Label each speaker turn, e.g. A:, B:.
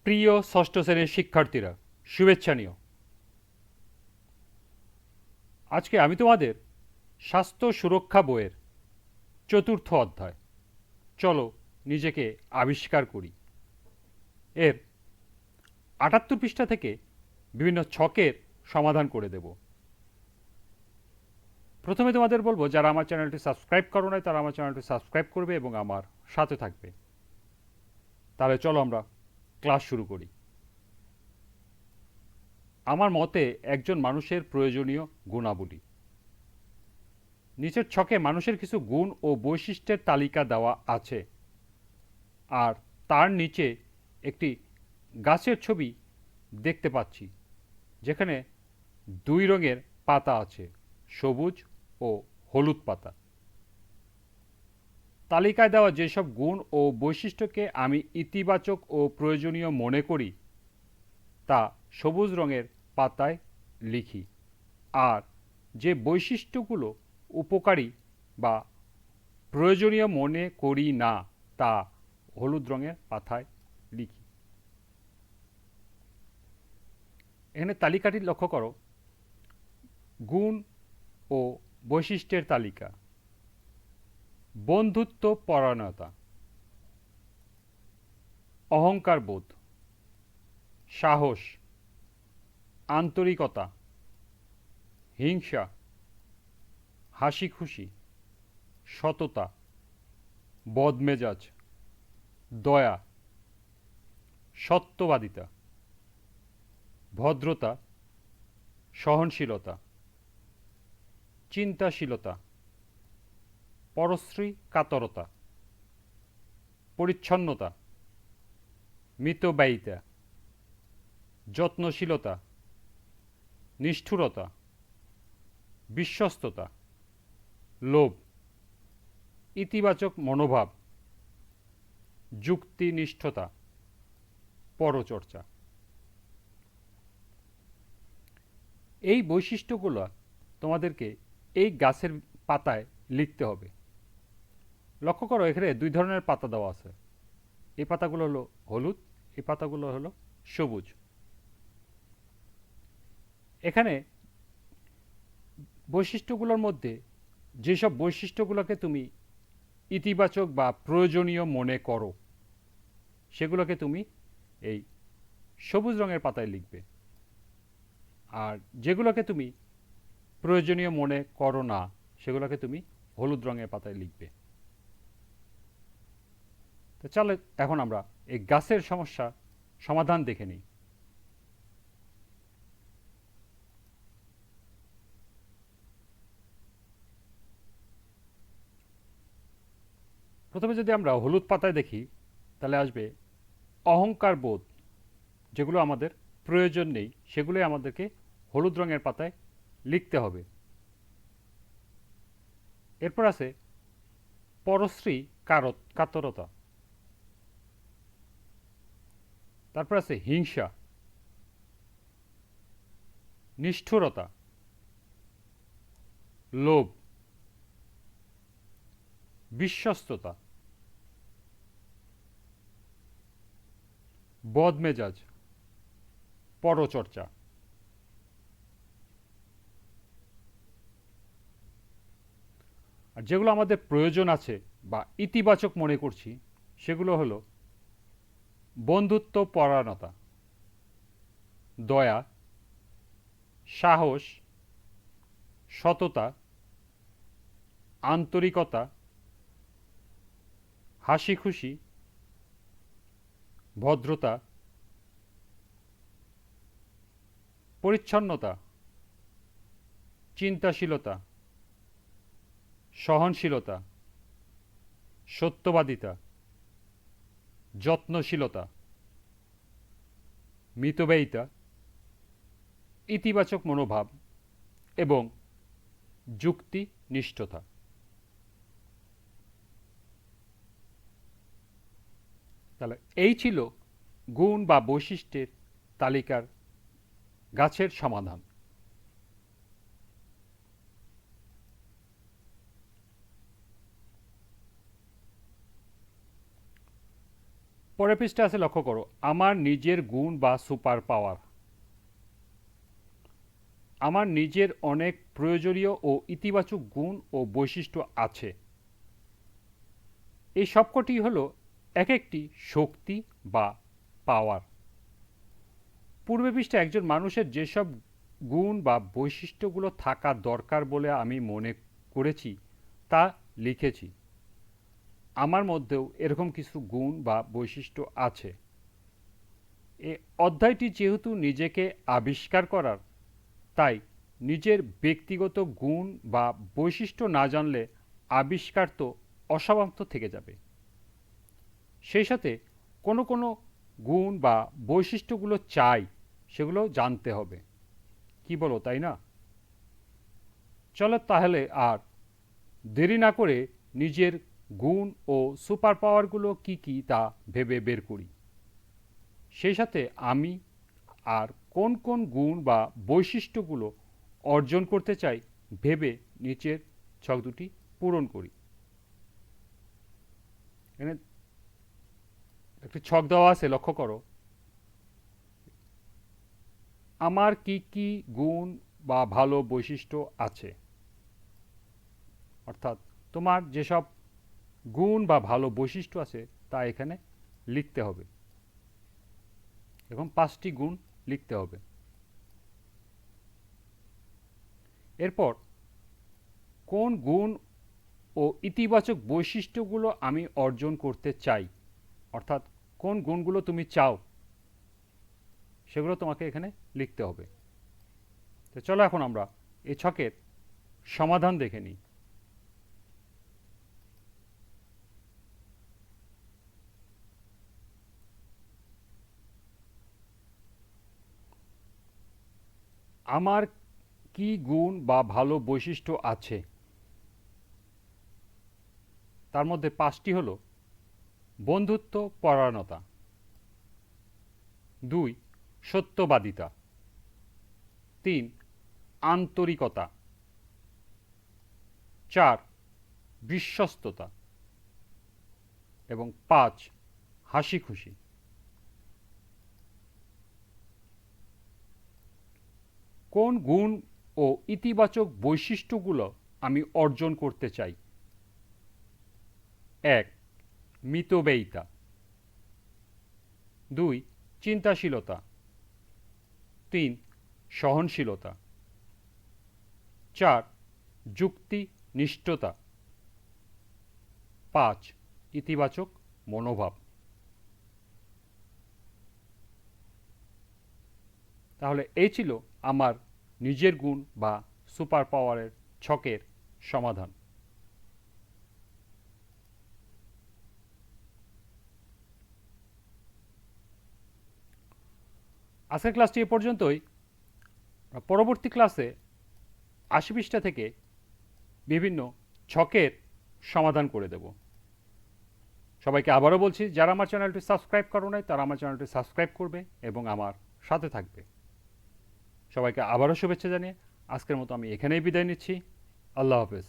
A: প্রিয় ষষ্ঠ শ্রেণীর শিক্ষার্থীরা, শুভেচ্ছা নিও। আজকে আমি তোমাদের স্বাস্থ্য সুরক্ষা বইয়ের চতুর্থ অধ্যায় চলো নিজেকে আবিষ্কার করি এর ৭৮ পৃষ্ঠা থেকে বিভিন্ন ছকের সমাধান করে দেব। প্রথমে তোমাদের বলবো, যারা আমার চ্যানেলটি সাবস্ক্রাইব করো নাই তারা আমার চ্যানেলটি সাবস্ক্রাইব করবে এবং আমার সাথে থাকবে। তাহলে চলো আমরা ক্লাস শুরু করি। আমার মতে একজন মানুষের প্রয়োজনীয় গুণাবলী। নিচের ছকে মানুষের কিছু গুণ ও বৈশিষ্ট্যের তালিকা দেওয়া আছে, আর তার নিচে একটি গাছের ছবি দেখতে পাচ্ছি, যেখানে দুই রঙের পাতা আছে, সবুজ ও হলুদ পাতা। তালিকায় দেওয়া যেসব গুণ ও বৈশিষ্ট্যকে আমি ইতিবাচক ও প্রয়োজনীয় মনে করি তা সবুজ রঙের পাতায় লিখি, আর যে বৈশিষ্ট্যগুলো উপকারী বা প্রয়োজনীয় মনে করি না তা হলুদ রঙের পাতায় লিখি। এখানে তালিকাটি লক্ষ্য করো। গুণ ও বৈশিষ্ট্যের তালিকা: বন্ধুত্ব পরায়ণতা, অহংকার বোধ, সাহস, আন্তরিকতা, হিংসা, হাসি খুশি, সততা, বদমেজাজ, দয়া, সত্যবাদিতা, ভদ্রতা, সহনশীলতা, চিন্তাশীলতা, পরশ্রী কাতরতা, পরিচ্ছন্নতা, মিতব্যয়িতা, যত্নশীলতা, নিষ্ঠুরতা, বিশ্বস্ততা, লোভ, ইতিবাচক মনোভাব, যুক্তিনিষ্ঠতা, পরচর্চা। এই বৈশিষ্ট্যগুলো তোমাদেরকে এই গাছের পাতায় লিখতে হবে। লক্ষ্য করো, এখানে দুই ধরনের পাতা দেওয়া আছে। এই পাতাগুলো হলো হলুদ, এই পাতাগুলো হলো সবুজ। এখানে বৈশিষ্ট্যগুলোর মধ্যে যেসব বৈশিষ্ট্যগুলোকে তুমি ইতিবাচক বা প্রয়োজনীয় মনে করো সেগুলোকে তুমি এই সবুজ রঙের পাতায় লিখবে, আর যেগুলোকে তুমি প্রয়োজনীয় মনে করো না সেগুলোকে তুমি হলুদ রঙের পাতায় লিখবে। তো চলো এখন আমরা এই গাছের সমস্যা সমাধান দেখে নিই। প্রথমে যদি আমরা হলুদ পাতায় দেখি তাহলে আসবে অহংকার বোধ। যেগুলো আমাদের প্রয়োজন নেই সেগুলোই আমাদেরকে হলুদ রঙের পাতায় লিখতে হবে। এরপর আছে পরশ্রী কাতরতা, তারপর আছে হিংসা, নিষ্ঠুরতা, লোভ, বিশ্বস্ততা, বদমেজাজ, পরচর্চা। আর যেগুলো আমাদের প্রয়োজন আছে বা ইতিবাচক মনে করছি সেগুলো হলো বন্ধুত্ব পরায়ণতা, দয়া, সাহস, সততা, আন্তরিকতা, হাসি খুশি, ভদ্রতা, পরিচ্ছন্নতা, চিন্তাশীলতা, সহনশীলতা, সত্যবাদিতা, যত্নশীলতা, মিতব্যয়িতা, ইতিবাচক মনোভাব এবং যুক্তিনিষ্ঠতা। তাহলে এই ছিল গুণ বা বৈশিষ্ট্যের তালিকার গাছের সমাধান। পরের পৃষ্ঠা আছে, লক্ষ্য করো, আমার নিজের গুণ বা সুপার পাওয়ার। আমার নিজের অনেক প্রয়োজনীয় ও ইতিবাচক গুণ ও বৈশিষ্ট্য আছে। এই সবকটি হলো এক একটি শক্তি বা পাওয়ার। পূর্বে পৃষ্ঠা একজন মানুষের যেসব গুণ বা বৈশিষ্ট্যগুলো থাকা দরকার বলে আমি মনে করেছি তা লিখেছি। আমার মধ্যেও এরকম কিছু গুণ বা বৈশিষ্ট্য আছে। এ অধ্যায়টি যেহেতু নিজেকে আবিষ্কার করার, তাই নিজের ব্যক্তিগত গুণ বা বৈশিষ্ট্য না জানলে আবিষ্কার তো অসমাপ্ত থেকে যাবে। সেই সাথে কোনো কোনো গুণ বা বৈশিষ্ট্যগুলো চাই, সেগুলো জানতে হবে। কি বলো, তাই না? চলো তাহলে আর দেরি না করে নিজের গুণ ও সুপার পাওয়ারগুলো কি কি তা ভেবে বের করি। সেই সাথে আমি আর কোন কোন গুণ বা বৈশিষ্ট্যগুলো অর্জন করতে চাই ভেবে নিচের ছক দুটি পূরণ করি। এখানে একটি ছক দেওয়া আছে, লক্ষ্য করো। আমার কি কি গুণ বা ভালো বৈশিষ্ট্য আছে, অর্থাৎ তোমার যেসব গুণ বা ভালো বৈশিষ্ট্য আছে তা এখানে লিখতে হবে এবং 5টি গুণ লিখতে হবে। এরপর কোন গুণ ও ইতিবাচক বৈশিষ্ট্যগুলো আমি অর্জন করতে চাই, অর্থাৎ কোন গুণগুলো তুমি চাও সেগুলো তোমাকে এখানে লিখতে হবে। তো চলো এখন আমরা এই ছকের সমাধান দেখে নিই। আমার কি গুণ বা ভালো বৈশিষ্ট্য আছে, তার মধ্যে 5টি হলো: বন্ধুত্ব পরায়ণতা, 2 সত্যবাদিতা, 3 আন্তরিকতা, 4 বিশ্বস্ততা এবং 5 হাসি খুশি। কোন গুণ ও ইতিবাচক বৈশিষ্ট্যগুলো আমি অর্জন করতে চাই? 1 মিতব্যয়িতা, 2 চিন্তাশীলতা, 3 সহনশীলতা, 4 যুক্তিনিষ্ঠতা, 5 ইতিবাচক মনোভাব। তাহলে এই ছিল আমার নিজের গুণ বা সুপার পাওয়ারের ছকের সমাধান। আজকের ক্লাসটি এ পর্যন্তই। পরবর্তী ক্লাসে 80 পৃষ্ঠা থেকে বিভিন্ন ছকের সমাধান করে দেব। সবাইকে আবারও বলছি, যারা আমার চ্যানেলটি সাবস্ক্রাইব করো নাই তারা আমার চ্যানেলটি সাবস্ক্রাইব করবে এবং আমার সাথে থাকবে। সবাইকে আবারও শুভেচ্ছা জানিয়ে আজকের মতো আমি এখানেই বিদায় নিচ্ছি। আল্লাহ হাফেজ।